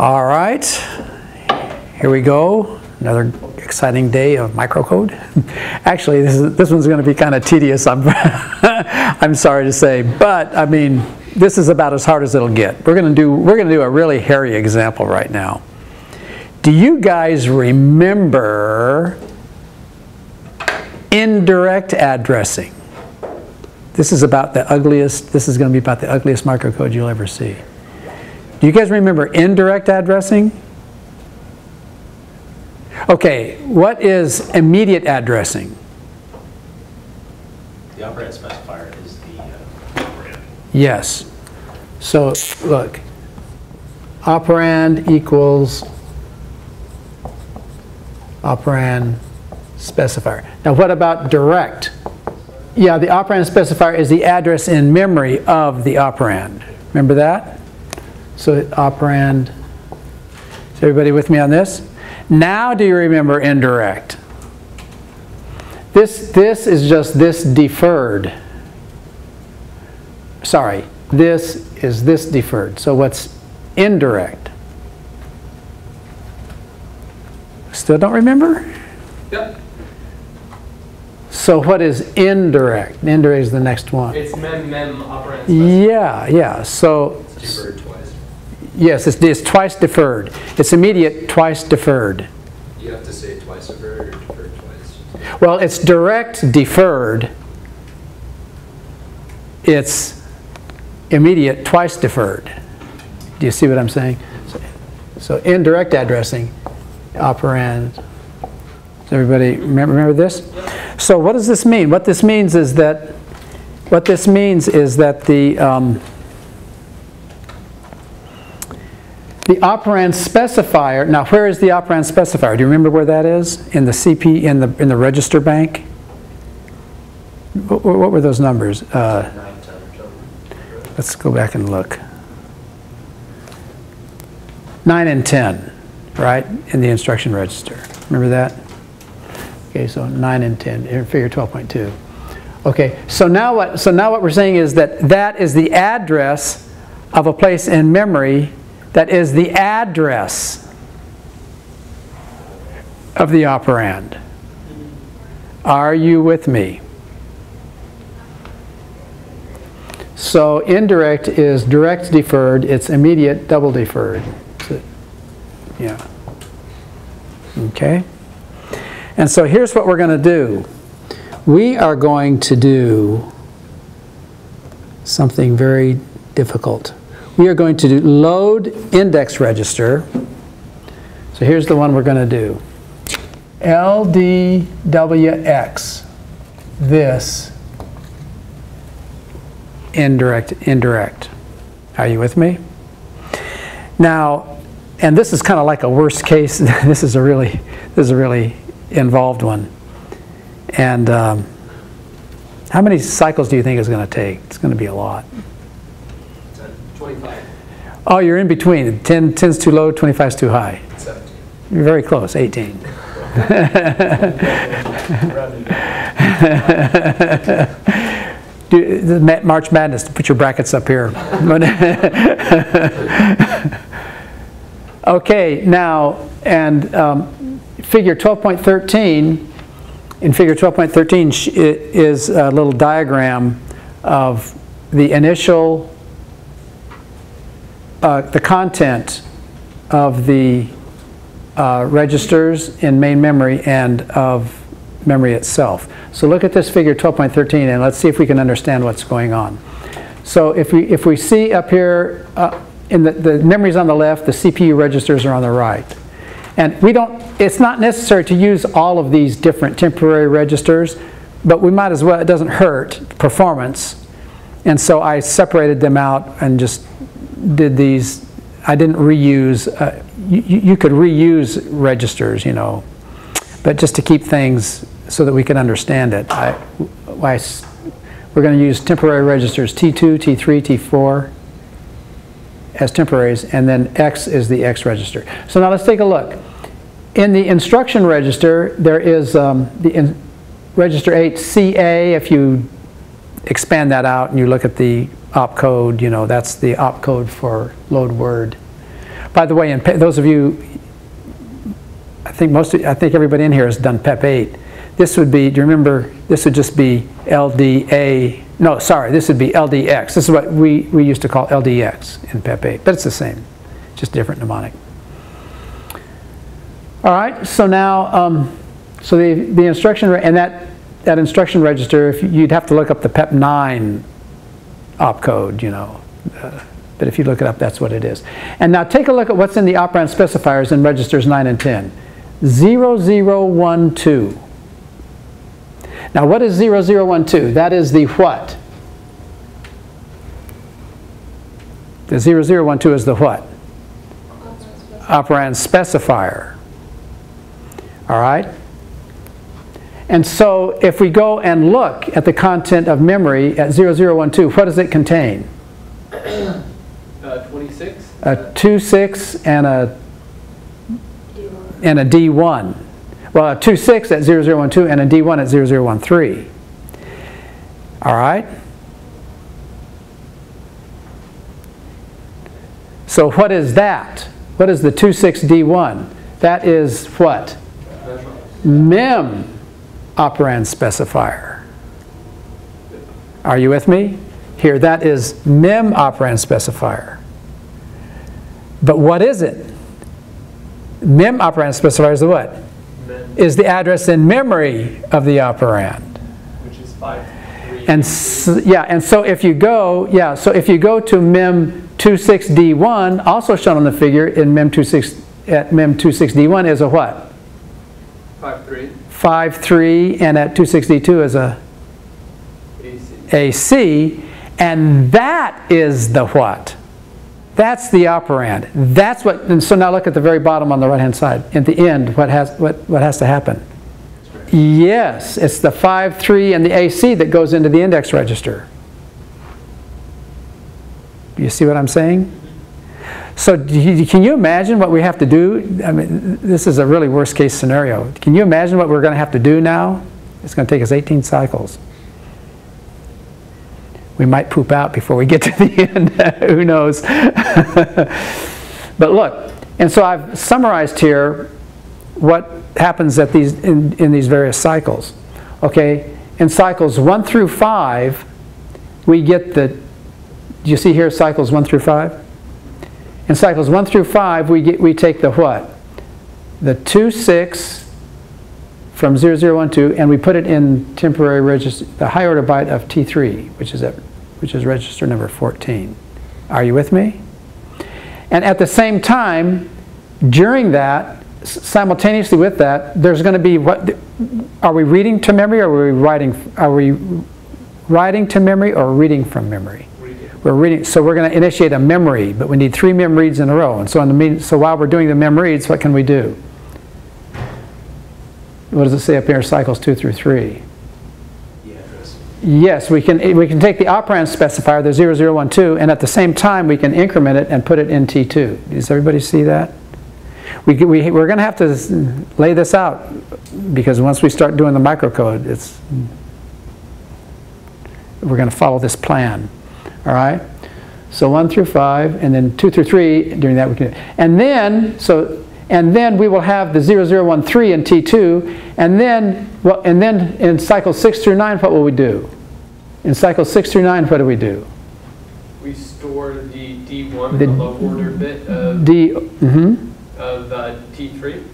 All right, here we go. Another exciting day of microcode. Actually, this one's going to be kind of tedious. I'm sorry to say, but I mean, this is about as hard as it'll get. We're going to do a really hairy example right now. Do you guys remember indirect addressing? This is about the ugliest. This is going to be about the ugliest microcode you'll ever see. Do you guys remember indirect addressing? Okay, what is immediate addressing? The operand specifier is the operand. Yes. So look, operand equals operand specifier. Now what about direct? Yeah, the operand specifier is the address in memory of the operand. Remember that? So operand, is everybody with me on this? Now do you remember indirect? This is just this deferred. Sorry, this is this deferred. So what's indirect? Still don't remember? Yep. So what is indirect? Indirect is the next one. It's mem operand specifier. Yeah. So It's deferred twice. yes, it's twice deferred. It's immediate, twice deferred. You have to say twice deferred or deferred twice. Well, it's direct deferred. It's immediate, twice deferred. Do you see what I'm saying? So indirect addressing, operand. Does everybody remember this? So what does this mean? What this means is that the operand specifier. Now, where is the operand specifier? Do you remember where that is in the CP in the register bank? What were those numbers? Let's go back and look. 9 and 10, right, in the instruction register. Remember that? Okay, so 9 and 10 in figure 12.2. Okay, so now what we're saying is that is the address of a place in memory that is the address of the operand. Are you with me? So indirect is direct deferred, it's immediate double deferred. So, yeah. Okay. And so here's what we're going to do. We are going to do something very difficult. We are going to do load index register. So here's the one we're going to do. LDWX, this indirect. Are you with me? Now, and this is kind of like a worst case. This is a really involved one. And how many cycles do you think it's going to take? It's going to be a lot. 25. Oh, you're in between. 10's too low, 25's too high. 17. You're very close, 18. March Madness, put your brackets up here. Okay, now, and figure 12.13, in figure 12.13 is a little diagram of the initial, the content of the registers in main memory and of memory itself. So look at this figure 12.13 and let's see if we can understand what's going on. So if we see up here, in the memory's on the left, the CPU registers are on the right. And it's not necessary to use all of these different temporary registers, but we might as well, it doesn't hurt performance. And so I separated them out and just did these. I didn't reuse, you could reuse registers, you know, but just to keep things so that we can understand it, we're going to use temporary registers T2, T3, T4 as temporaries, and then X is the X register. So now let's take a look. In the instruction register, there is register 8 CA. If you expand that out and you look at the opcode, you know, that's the opcode for load word. By the way, those of you, I think everybody in here has done PEP 8. This would be, do you remember, this would just be LDA, no, sorry, this would be LDX. This is what we used to call LDX in PEP 8, but it's the same, just different mnemonic. All right, so now, so the instruction, and that instruction register, you'd have to look up the PEP 9 opcode, you know, but if you look it up, that's what it is. And now take a look at what's in the operand specifiers in registers 9 and 10. 0012. Now what is 0012? That is the what? The 0012 is the what? Operand specifier. All right? And so if we go and look at the content of memory at 0012, what does it contain? 26. A 26 and a D1. Well, a 26 at 0012 and a D1 at 0013. All right? So what is that? What is the 26D1? That is what? Mem operand specifier. Are you with me? Here, that is mem operand specifier. But what is it? Mem operand specifier is the what? Mem. Is the address in memory of the operand. Which is 5.3. And so if you go, so if you go to mem 26D1, also shown on the figure in mem 26D1 is a what? 5.3. 5.3, and at 26D2 is a AC, and that is the what? That's the operand. That's what. And so now look at the very bottom on the right-hand side. At the end, what has to happen? Yes, it's the 5.3 and the AC that goes into the index register. You see what I'm saying? So can you imagine what we have to do? I mean, this is a really worst case scenario. Can you imagine what we're going to have to do now? It's going to take us 18 cycles. We might poop out before we get to the end. Who knows? But look, and so I've summarized here what happens at in these various cycles. Okay, in cycles 1 through 5, we get the. Do you see here cycles 1 through 5? In cycles 1 through 5, we take the what? The 2.6 from 0012, and we put it in temporary register, the high order byte of T3, which is register number 14. Are you with me? And at the same time, during that, simultaneously with that, there's going to be what? Are we reading to memory, or are we writing? Are we writing to memory or reading from memory? We're reading, so we're going to initiate a mem read, but we need 3 mem reads in a row. And so so while we're doing the mem reads, what can we do? What does it say up here? Cycles 2 through 3. The address. Yes, we can take the operand specifier, the 0012, and at the same time we can increment it and put it in T2. Does everybody see that? We're going to have to lay this out, because once we start doing the microcode, we're going to follow this plan. All right, so 1 through 5, and then 2 through 3. During that we can, and then we will have the 0013 in T2, and then in cycle 6 through 9, what will we do? In cycle 6 through 9, what do we do? We store the D1, the low order bit of T3.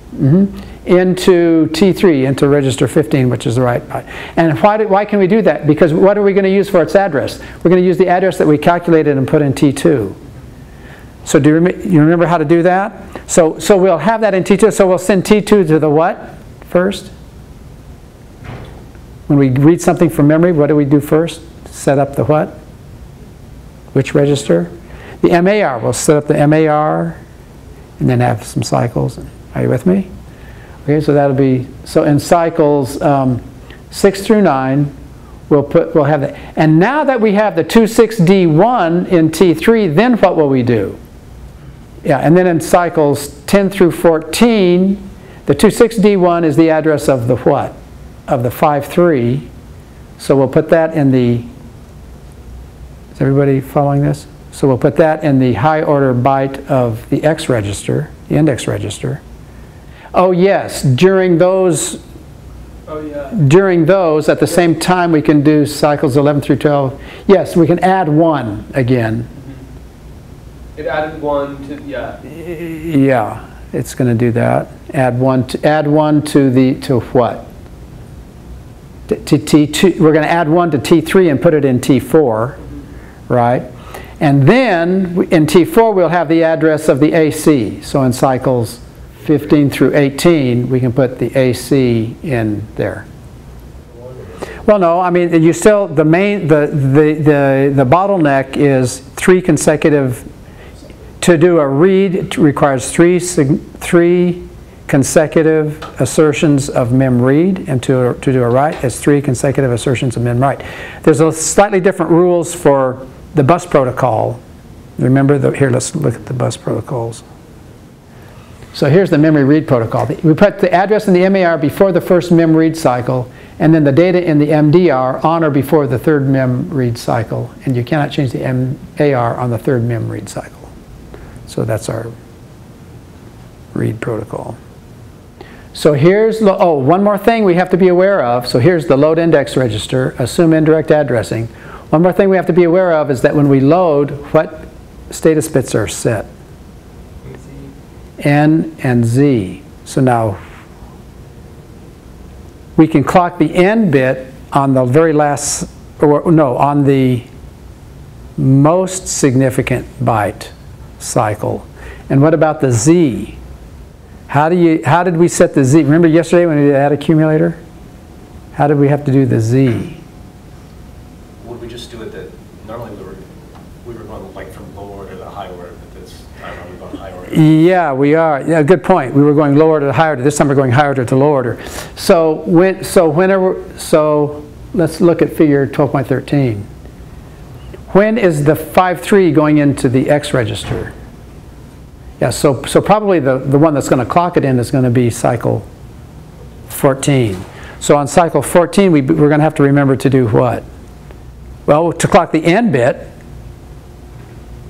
Into T3, into register 15, which is the right byte. And why can we do that? Because what are we going to use for its address? We're going to use the address that we calculated and put in T2. So do you remember how to do that? So we'll have that in T2. So we'll send T2 to the what first? When we read something from memory, what do we do first? Set up the what? Which register? The MAR. We'll set up the MAR and then have some cycles. Are you with me? Okay, so that'll be, so in cycles 6 through 9, we'll have that. And now that we have the 26D1 in T3, then what will we do? Yeah, and then in cycles 10 through 14, the 26D1 is the address of the what? Of the 5.3. So we'll put that in the, is everybody following this? So we'll put that in the high order byte of the X register, the index register. Oh yes, during those at the same time we can do cycles 11 through 12. Yes, we can add 1 again. It added 1 to, yeah. Yeah, it's going to do that. Add 1 to what? To T2. We're going to add 1 to T3 and put it in T4, right? And then in T4 we'll have the address of the AC. So in cycles 15 through 18 we can put the AC in there. Well, no, I mean you still the bottleneck is 3 consecutive. To do a read it requires 3 consecutive assertions of mem read, and to do a write it's 3 consecutive assertions of mem write. There's a slightly different rules for the bus protocol. Remember here, let's look at the bus protocols. So here's the memory read protocol. We put the address in the MAR before the first mem read cycle, and then the data in the MDR on or before the third mem read cycle, and you cannot change the MAR on the third mem read cycle. So that's our read protocol. So here's, one more thing we have to be aware of. So here's the load index register, assume indirect addressing. One more thing we have to be aware of is that when we load, what status bits are set? N and Z. So now we can clock the N bit on the very last, or no, on the most significant byte cycle. And what about the Z? How did we set the Z? Remember yesterday when we did add accumulator? How did we have to do the Z? Would we just do it that normally we were going like from low order to high order, but this time we're going high order? Yeah, we are. Yeah, good point. We were going low order to high order. This time we're going high order to low order. So let's look at figure 12.13. When is the 5-3 going into the X register? Yeah, so probably the one that's going to clock it in is going to be cycle 14. So on cycle 14, we're going to have to remember to do what? Well, to clock the N bit,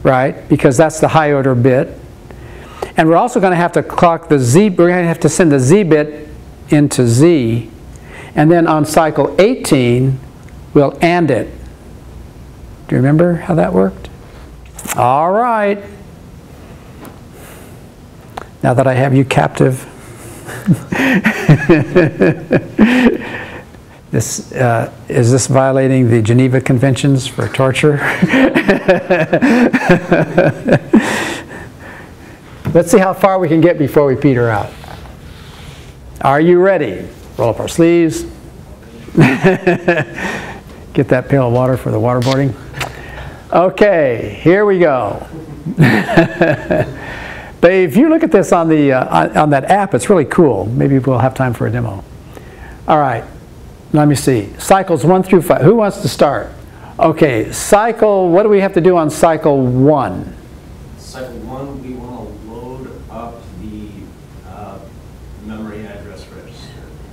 right, because that's the high order bit. And we're also going to have to clock the Z, we're going to have to send the Z bit into Z. And then on cycle 18, we'll AND it. Do you remember how that worked? All right. Now that I have you captive, is this violating the Geneva Conventions for torture? Let's see how far we can get before we peter out. Are you ready? Roll up our sleeves. Get that pail of water for the waterboarding. Okay, here we go. But if you look at this on the on that app, it's really cool. Maybe we'll have time for a demo. All right, let me see. Cycles 1 through 5. Who wants to start? Okay, cycle. What do we have to do on cycle 1? Cycle 1, we want to load up the memory address register.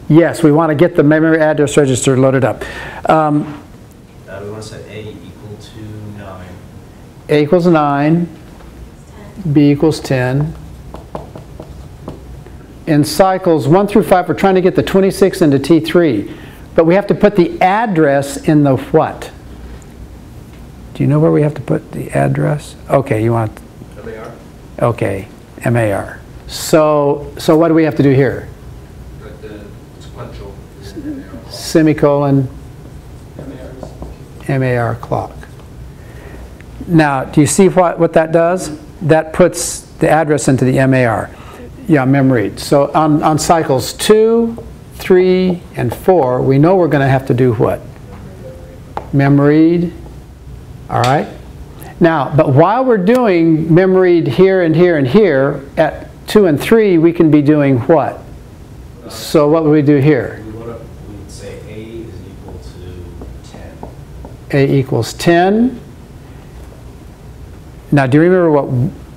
Yes, we want to get the memory address register loaded up. We want to set A equal to 9. A equals 9. B equals 10. In cycles 1 through 5, we're trying to get the 26 into T3. But we have to put the address in the what? Do you know where we have to put the address? Okay, you want... MAR? Okay, MAR. So what do we have to do here? Like the sequential. Semicolon, MAR clock. Now, do you see what that does? That puts the address into the MAR. Yeah, mem read. So on cycles 2, 3, and 4, we know we're going to have to do what? Mem read. All right? Now, but while we're doing mem read here and here and here, at 2 and 3, we can be doing what? So what would we do here? We would say A is equal to 10. A equals 10. Now, do you remember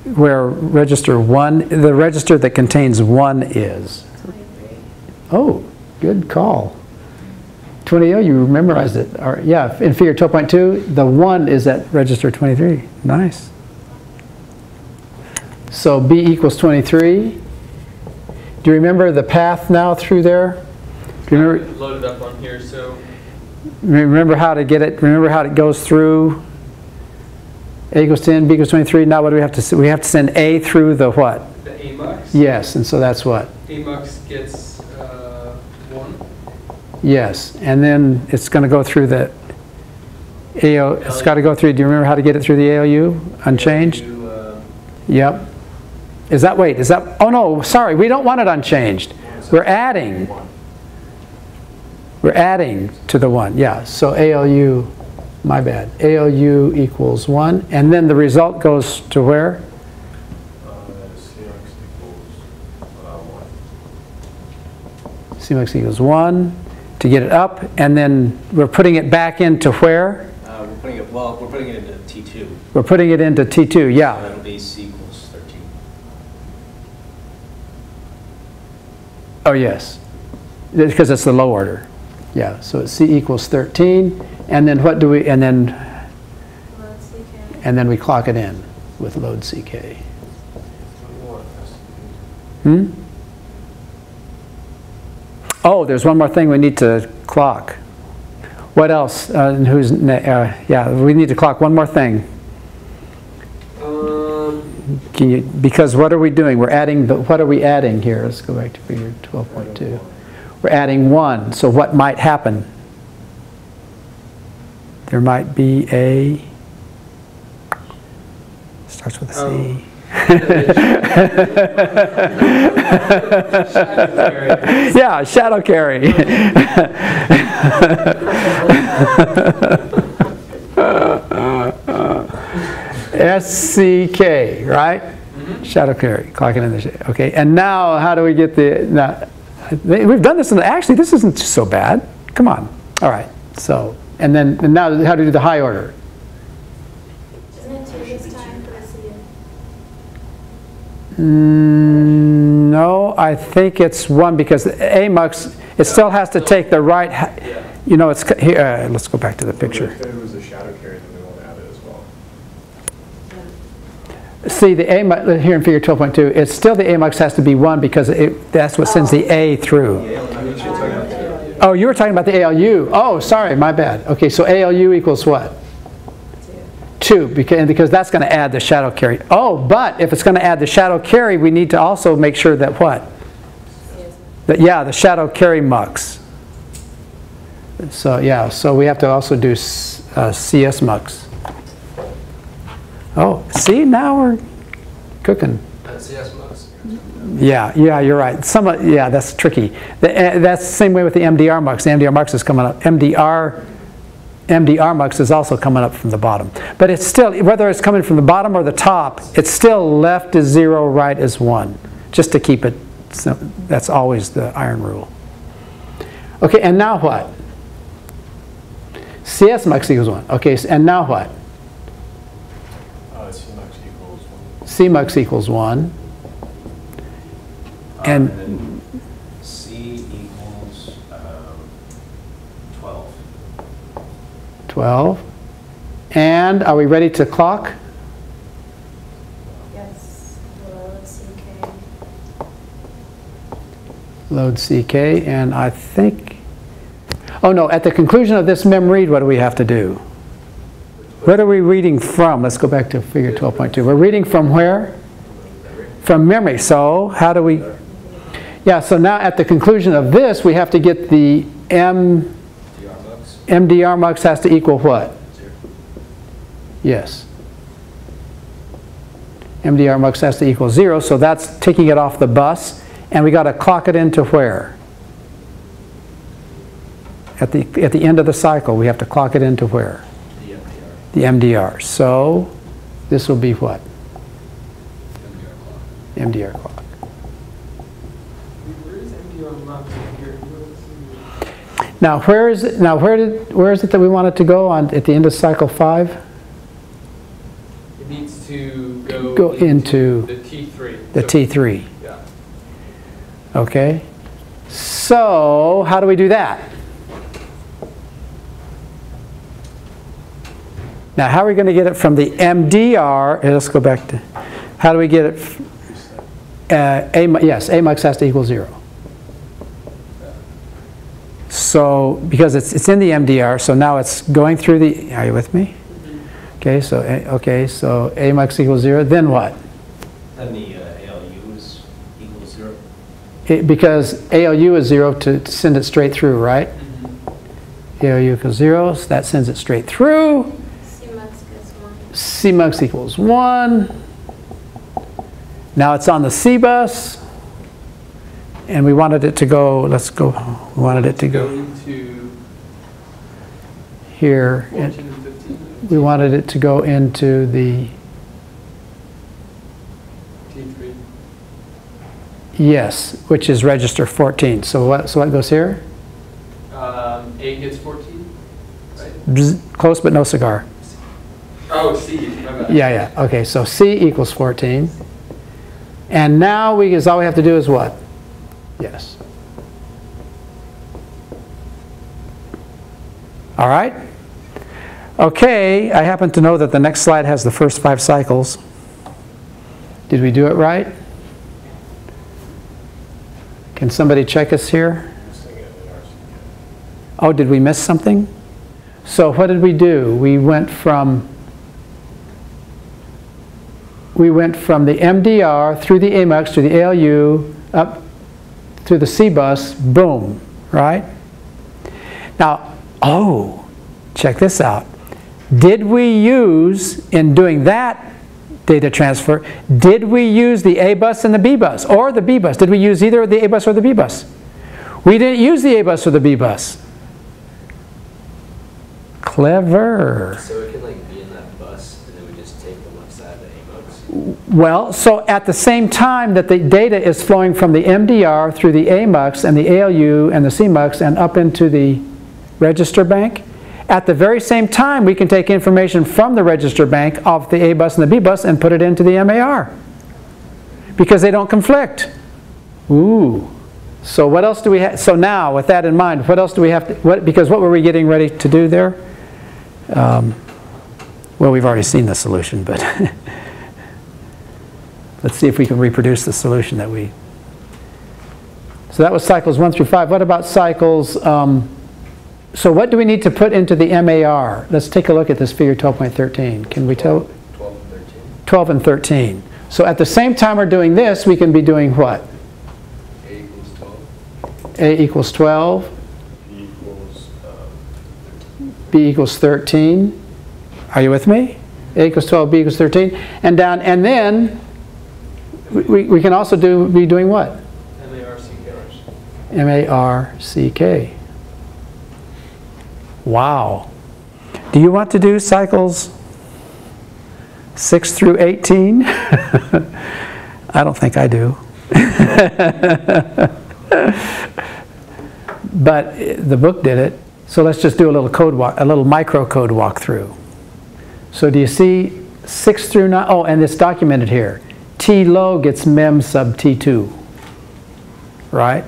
where register 1, the register that contains 1 is? Oh, good call. 20, oh, you memorized it. Or, yeah, in figure 12.2, the 1 is at register 23. Nice. So B equals 23. Do you remember the path now through there? Do you remember? Load it up on here, so. Remember how to get it? Remember how it goes through? A equals 10, B equals 23. Now what do we have to say? We have to send A through the what? The AMUX? Yes, and so that's what? AMUX gets 1. Yes, and then it's going to go through the AO. It's got to go through. Do you remember how to get it through the ALU? Unchanged? Yep. Is that, wait, is that, oh no, sorry, we don't want it unchanged. We're adding. We're adding to the 1, yeah. So ALU, my bad. ALU equals 1, and then the result goes to where? CMX equals 1 to get it up, and then we're putting it back into where? We're putting it, well, we're putting it into T2. We're putting it into T2, yeah. So that'll be C equals 13. Oh yes, because it's the low order. Yeah, so it's C equals 13, and then what do we, and then we clock it in with load CK. Hmm? Oh, there's one more thing we need to clock. What else? Yeah, we need to clock one more thing. Can you, because what are we doing? We're adding, what are we adding here? Let's go back to figure 12.2. We're adding 1, so what might happen? There might be a, starts with a C. Yeah, shadow carry. SCK, right? Mm-hmm. Shadow carry, clocking in the shade. Okay, and now how do we get the, now, we've done this, actually this isn't so bad. Come on. All right, so, and now how do we do the high order? Isn't it 2 this time for the CN? No, I think it's 1 because the AMUX, it still has to take the right, you know, it's here, let's go back to the picture. If it was a shadow carry, then we won't add it as well. See, the AMUX, here in figure 12.2, it's still the AMUX has to be 1 because that's what sends the A through. Oh, you were talking about the ALU. Oh, sorry, my bad. Okay, so ALU equals what? 2, because that's going to add the shadow carry. Oh, but if it's going to add the shadow carry, we need to also make sure that what? That, yeah, the shadow carry mux. So yeah, so we have to also do CS mux. Oh, see, now we're cooking. CS mux. Yeah, you're right. Yeah, that's tricky. That's the same way with the MDR mux. The MDR mux is coming up. MDR mux is also coming up from the bottom. But it's still, whether it's coming from the bottom or the top, it's still left is 0, right is 1. Just to keep it, that's always the iron rule. Okay, and now what? CS mux equals 1. Okay, and now what? C mux equals 1. And then C equals 12. 12. And are we ready to clock? Yes. Load CK. Load CK, and I think, oh no, at the conclusion of this mem read, what do we have to do? What are we reading from? Let's go back to figure 12.2. We're reading from where? From memory. So how do we? Yeah, so now at the conclusion of this, we have to get the MDR mux has to equal what? 0. Yes. MDR mux has to equal 0, so that's taking it off the bus. And we got to clock it into where? At the end of the cycle, we have to clock it into where? The MDR. So this will be what? MDR clock. Where is MDR mux here? Now where is it? Now where is it that we want it to go on at the end of cycle 5? It needs to go into the T3. The T3. Yeah. Okay. So how do we do that? Now, how are we going to get it from the MDR? Let's go back to, how do we get it? Yes, A mux has to equal 0. So, because it's in the MDR, so now it's going through the, are you with me? Okay, so A mux equals 0, then what? Then the ALU is equals 0. Because ALU is 0 to send it straight through, right? ALU equals 0, so that sends it straight through. C mux gets 1. C mux equals 1. Now it's on the C bus. And we wanted it to go, let's go, we wanted it to go into here. 14 and 15. We wanted it to go into the, T3. yes, which is register 14. So what goes here? A gets 14, right? Bzz, close but no cigar. Oh, C. My bad. Yeah. Okay, so C equals 14. And now all we have to do is what? Yes. All right. Okay, I happen to know that the next slide has the first 5 cycles. Did we do it right? Can somebody check us here? Oh, did we miss something? So what did we do? We went from the MDR through the AMUX to the ALU up through the C bus, boom, right? Now, oh, check this out. Did we use, in doing that data transfer, did we use the A bus and the B bus, or the B bus? Did we use either the A bus or the B bus? We didn't use the A bus or the B bus. Clever. So it can like be in that bus, and then we just take the left side of the AMUX. Well, so at the same time that the data is flowing from the MDR through the AMUX and the ALU and the CMUX and up into the register bank, at the very same time we can take information from the register bank off the A bus and the B bus and put it into the MAR because they don't conflict. Ooh. So what else do we have? So now, with that in mind, what else do we have to, because what were we getting ready to do there? Well, we've already seen the solution, but let's see if we can reproduce the solution that we... So that was cycles 1 through 5. What about cycles... so what do we need to put into the MAR? Let's take a look at this figure 12.13. Can we tell? 12 and 13. 12 and 13. So at the same time we're doing this, we can be doing what? A equals 12. A equals 12. B equals B equals 13. Are you with me? A equals 12, B equals 13. And down, and then we can also be doing what? MARCK. Wow. Do you want to do cycles 6 through 18? I don't think I do. But the book did it. So let's just do a little microcode walkthrough. So do you see 6 through 9? Oh, and it's documented here. T low gets mem sub T2. Right?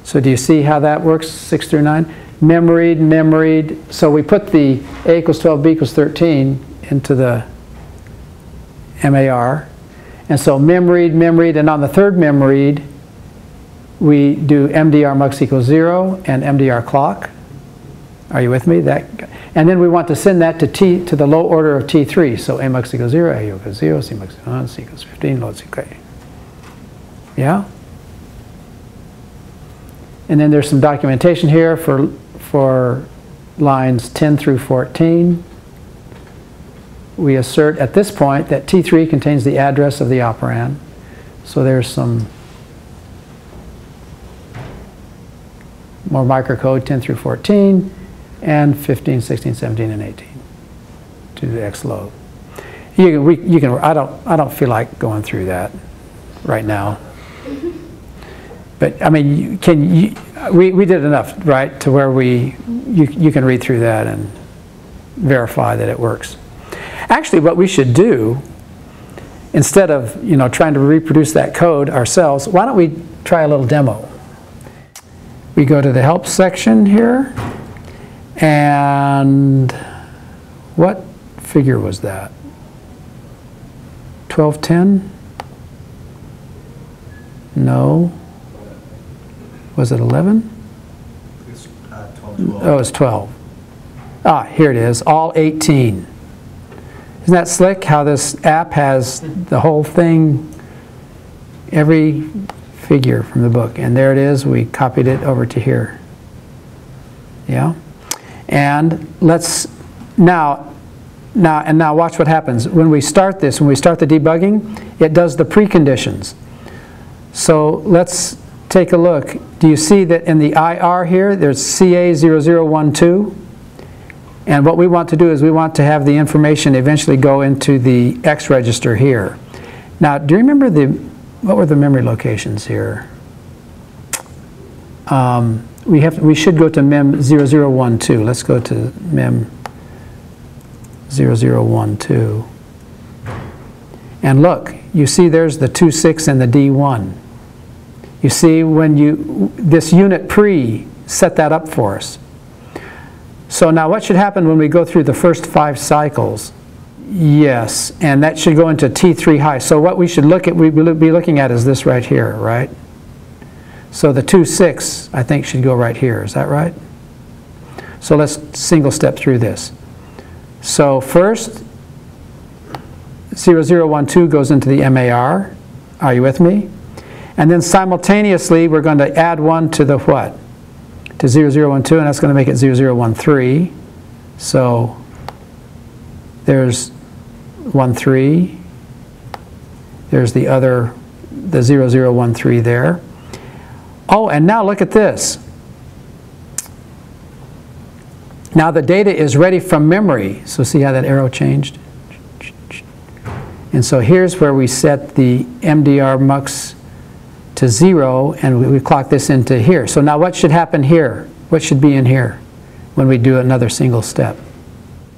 So do you see how that works, 6 through 9? Mem read. So we put the A equals 12, B equals 13 into the MAR. And so mem read, and on the third mem read, we do MDR mux equals 0 and MDR clock. Are you with me? And then we want to send that to the low order of T3. So A mux equals 0, A equals 0, C mux equals 1, C equals 15, load CK. Yeah? And then there's some documentation here for lines 10 through 14. We assert at this point that T3 contains the address of the operand. So there's some more microcode 10 through 14 and 15, 16, 17, and 18 to the X load. You can. I don't feel like going through that right now. But I mean, we did enough, right, to where you can read through that and verify that it works. Actually, what we should do, instead of trying to reproduce that code ourselves, why don't we try a little demo? We go to the help section here, and what figure was that? 1210? No. Was it 11? It's 12. Oh, it's 12. Ah, here it is, all 18. Isn't that slick how this app has the whole thing, every figure from the book? And there it is, we copied it over to here. Yeah? And let's, now watch what happens. When we start this, when we start the debugging, it does the preconditions. So let's take a look. Do you see that in the IR here, there's CA0012? And what we want to do is we want to have the information eventually go into the X register here. Now, do you remember what were the memory locations here? We should go to mem 0012. Let's go to mem 0012. And look, you see there's the 26 and the D1. You see when this unit pre set that up for us. So now what should happen when we go through the first 5 cycles? Yes, and that should go into T3 high. So what we should be looking at is this right here, right? So the 26, I think, should go right here. Is that right? So let's single step through this. So first, 0012 goes into the MAR. Are you with me? And then simultaneously, we're going to add 1 to the what? To 0012, and that's going to make it 0013. So there's 13. There's the 0013 there. Oh, and now look at this. Now the data is ready from memory. So see how that arrow changed? And so here's where we set the MDR mux to 0, and we clock this into here. So now what should happen here? What should be in here when we do another single step?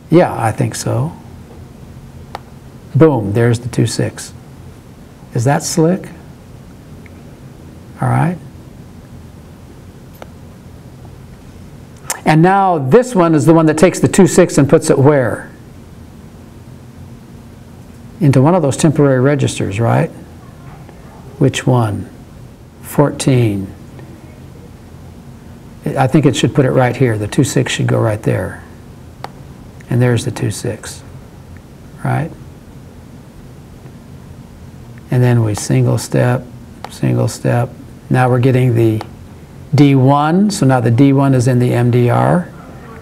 Yeah, I think so. Boom, there's the 26. Is that slick? All right. And now this one is the one that takes the 26 and puts it where? Into one of those temporary registers, right? Which one? 14. I think it should put it right here. The 26 should go right there. And there's the 26, right? And then we single step, single step. Now we're getting the D1, so now the D1 is in the MDR.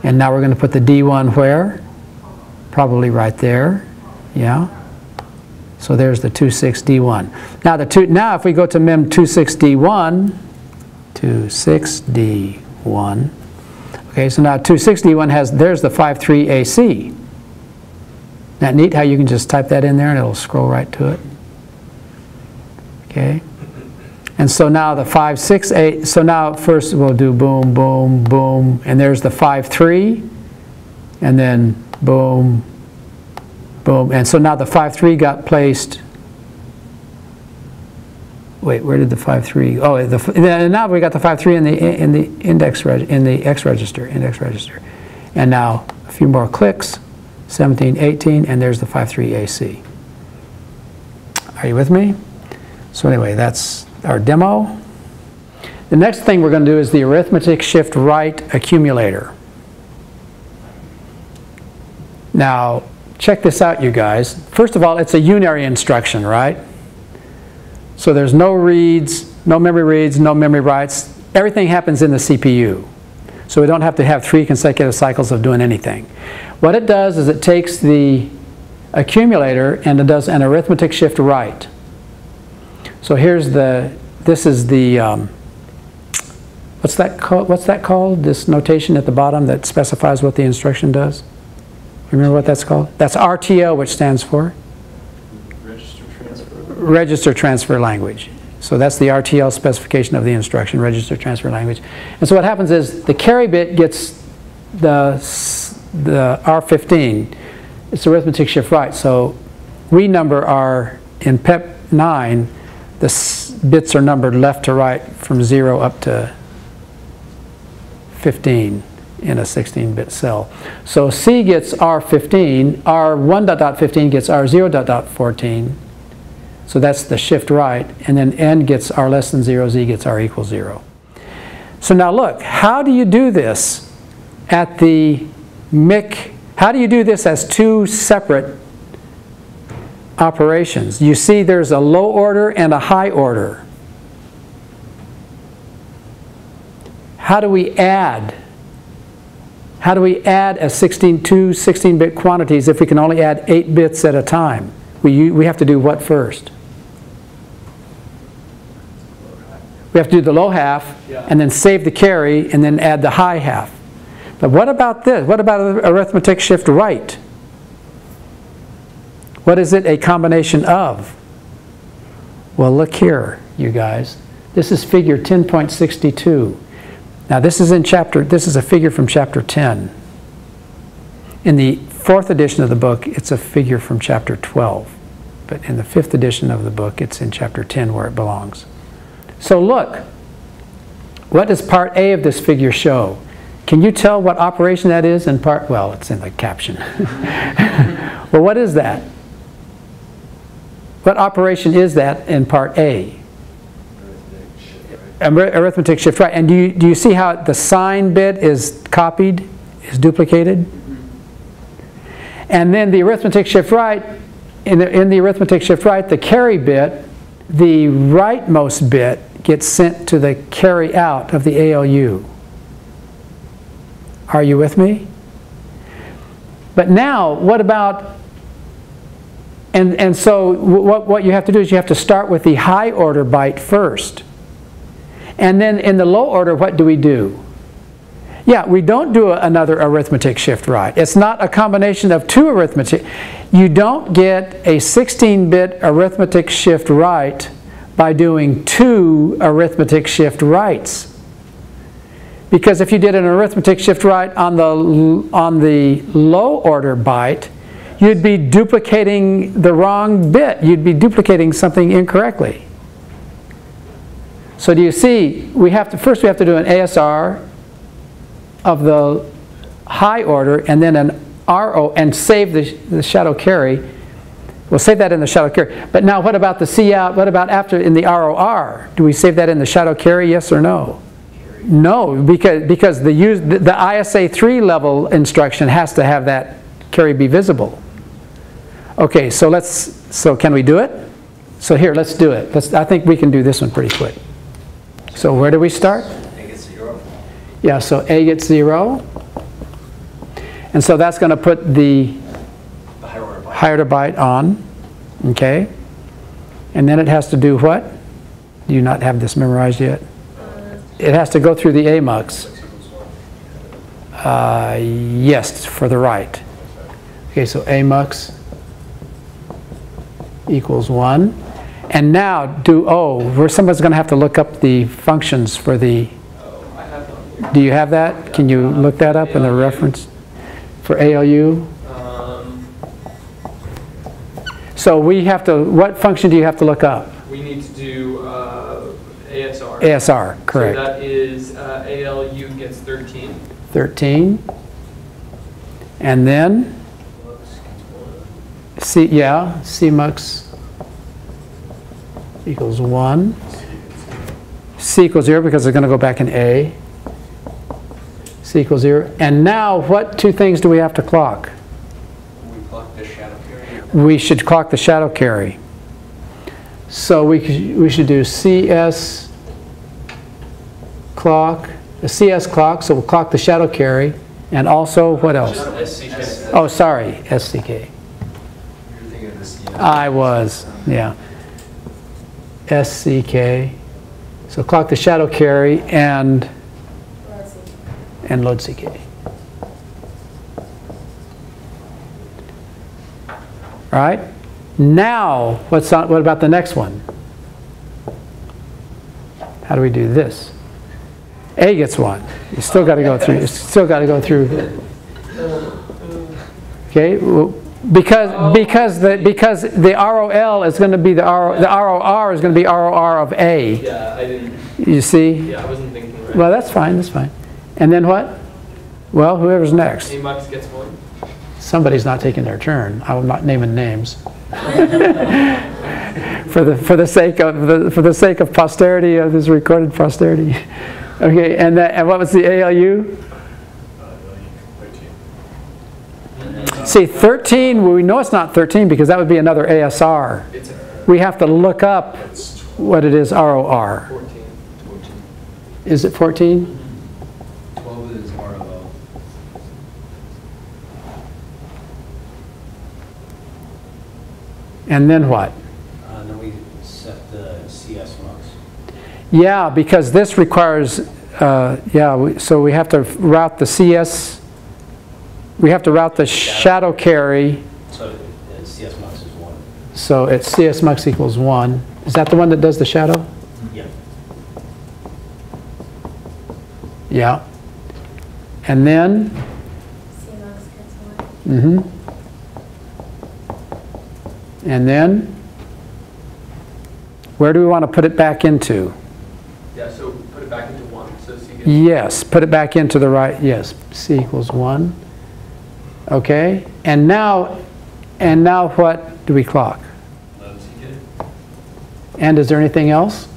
And now we're going to put the D1 where? Probably right there, yeah. So there's the 26D1. Now if we go to mem 26D1, 26D1, okay, so now 26D1 there's the 53AC. Isn't that neat how you can just type that in there and it'll scroll right to it? Okay. And so now the 568, so now first we'll do boom, boom, boom, and there's the 53, and then boom, boom, and so now the 53 got placed. Wait, where did the 53? Oh, and now we got the 53 in the X register, and now a few more clicks, 17, 18, and there's the 53AC. Are you with me? So anyway, that's our demo. The next thing we're going to do is the Arithmetic Shift Right Accumulator. Now, check this out, you guys. First of all, it's a unary instruction, right? So there's no reads, no memory reads, no memory writes. Everything happens in the CPU. So we don't have to have 3 consecutive cycles of doing anything. What it does is it takes the accumulator and it does an arithmetic shift right. So here's this is the, what's that called? This notation at the bottom that specifies what the instruction does? Remember what that's called? That's RTL, which stands for? Register Transfer Language. So that's the RTL specification of the instruction, Register Transfer Language. And so what happens is the carry bit gets the R15. It's arithmetic shift right. So we number our, in PEP 9, the bits are numbered left to right from 0 up to 15. in a 16-bit cell. So C gets R15, R1.15 gets R0.14, so that's the shift right, and then N gets R less than 0, Z gets R equals 0. So now look, how do you do this at the MIC? How do you do this as two separate operations? You see there's a low order and a high order. How do we add? How do we add two 16-bit quantities if we can only add 8 bits at a time? We have to do what first? We have to do the low half, and then save the carry, and then add the high half. But what about this? What about arithmetic shift right? What is it a combination of? Well, look here, you guys. This is figure 10.62. Now this is a figure from chapter 10. In the 4th edition of the book, it's a figure from chapter 12. But in the 5th edition of the book, it's in chapter 10 where it belongs. So look, what does part A of this figure show? Can you tell what operation that is in part? Well, it's in the caption. Well, what is that? What operation is that in part A? Arithmetic shift right. And do you see how the sign bit is copied, is duplicated? And then the arithmetic shift right, in the arithmetic shift right, the carry bit, the rightmost bit, gets sent to the carry out of the ALU. Are you with me? But now, what about, and so what you have to do is you have to start with the high order byte first. And then in the low order, what do we do? Yeah, we don't do another arithmetic shift right. It's not a combination of two arithmetic. You don't get a 16-bit arithmetic shift right by doing two arithmetic shift rights. Because if you did an arithmetic shift right on the low order byte, you'd be duplicating the wrong bit. You'd be duplicating something incorrectly. So do you see, first we have to do an ASR of the high order and then an RO and save the shadow carry. We'll save that in the shadow carry. But now what about the C out? What about after in the ROR? Do we save that in the shadow carry, yes or no? No, because the ISA 3 level instruction has to have that carry be visible. Okay, so can we do it? So here, let's do it. I think we can do this one pretty quick. So where do we start? A gets 0. Yeah, so A gets 0. And so that's going to put the higher order byte on. Okay. And then it has to do what? Do you not have this memorized yet? It has to go through the AMUX. Yes, for the right. Okay, so AMUX equals 1. And now do O, where somebody's going to have to look up the functions for the... Do you have that? Can you look that up in the reference for ALU? So we have to, what function do you have to look up? We need to do ASR. ASR, correct. So that is ALU gets 13. 13. And then CMUX equals 1. C equals 0 because it's going to go back in A. C equals 0. And now what two things do we have to clock? We clock the shadow carry. We should clock the shadow carry. So we should do CS clock, the CS clock, so we'll clock the shadow carry, and also what else? SCK. Oh, sorry, SCK. You're thinking of this. I was, yeah. SCK. So clock the shadow carry and load CK. All right. Now, what about the next one? How do we do this? A gets 1. You still got to go through. You still got to go through. Okay. Well, because the ROL is going to be the ROR is going to be ROR of A. Yeah, I didn't. You see? Yeah, I wasn't thinking right. Well, that's fine. That's fine. And then what? Well, whoever's next. AMUX gets 1. Somebody's not taking their turn. I'm not naming names. for the sake of posterity, of this recorded posterity. Okay, and what was the ALU? 13. See, 13, we know it's not 13 because that would be another ASR. We have to look up what it is, ROR. 14. Is it 14? 12 is RLL. And then what? Then we set the CS mux. Yeah, because this requires, so we have to route the CS, we have to route the shadow carry. So CS mux is 1. So it's CS mux equals 1. Is that the one that does the shadow? Yeah. Yeah. And then? CMUX gets 1. And then? Where do we want to put it back into? Yeah, so put it back into 1. So C gets Yes, put it back into the right. Yes, C equals 1. Okay. And now what do we clock? Loves you get. And is there anything else?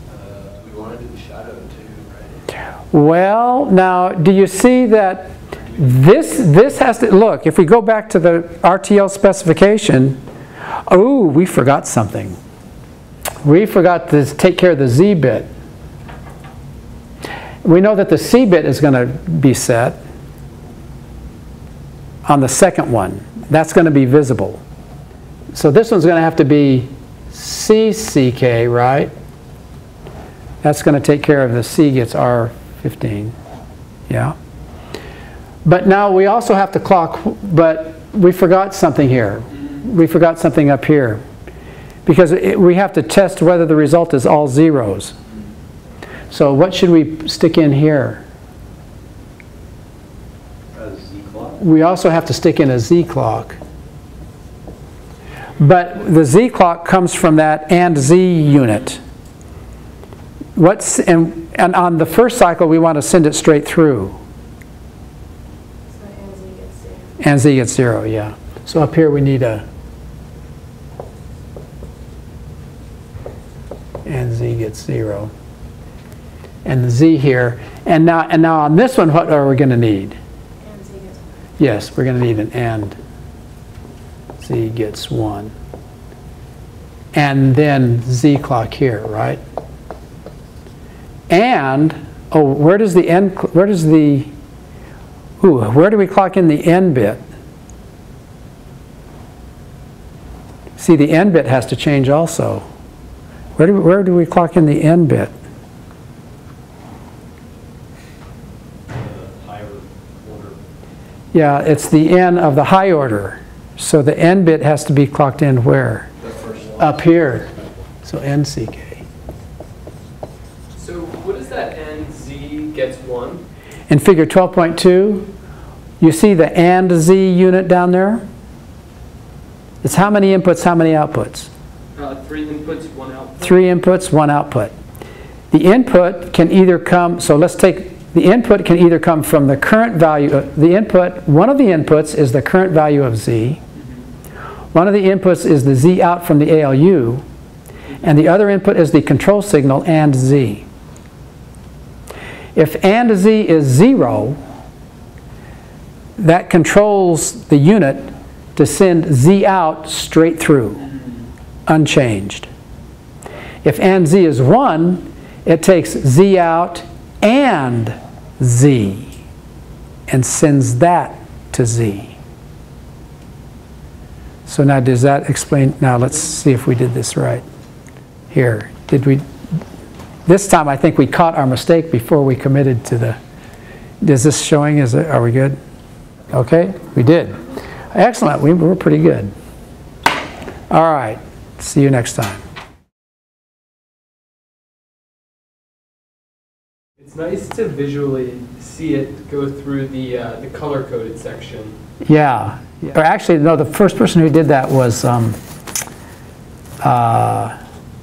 We want to do the shadow too, right? Well, now, do you see that this has to, look, if we go back to the RTL specification, oh, we forgot something. We forgot to take care of the Z bit. We know that the C bit is going to be set on the second one. That's going to be visible. So this one's going to have to be CCK, right? That's going to take care of the C gets R15. Yeah. But now we also have to clock, but we forgot something here. We forgot something up here. Because we have to test whether the result is all zeros. So what should we stick in here? A Z clock. We also have to stick in a Z clock. But the Z clock comes from that AND Z unit. And on the first cycle, we want to send it straight through. So and Z gets 0. And Z gets 0, yeah. So up here we need a and Z gets 0. And the Z here. And now on this one, what are we going to need? And Z gets 1. Yes, we're going to need an AND Z gets 1. And then Z clock here, right? And, oh, where do we clock in the N bit? See, the N bit has to change also. Where do we clock in the N bit? Higher order. Yeah, it's the N of the high order. So the N bit has to be clocked in where? The first one. Up here. So NCK. So what is that NZ gets 1? In figure 12.2, you see the AND Z unit down there? It's how many inputs, how many outputs? 3 inputs, 1 output. 3 inputs, 1 output. The input can either come, so let's take, the input can either come from the current value, the input, one of the inputs is the current value of Z. One of the inputs is the Z out from the ALU. And the other input is the control signal AND Z. If AND Z is 0, that controls the unit to send Z out straight through, unchanged. If AND Z is 1, it takes Z out and Z and sends that to Z. So now does that explain? Now let's see if we did this right. Here, did we? This time I think we caught our mistake before we committed to the, is this showing, are we good? Okay, we did. Excellent, we were pretty good. All right, see you next time. It's nice to visually see it go through the color-coded section. Yeah, or actually, no, the first person who did that was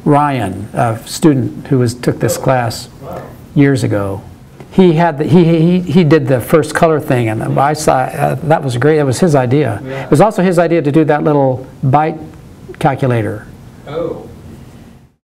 Ryan, a student who took this class years ago. he had he did the first color thing, and I saw that was great. That was his idea. Yeah. It was also his idea to do that little byte calculator. Oh.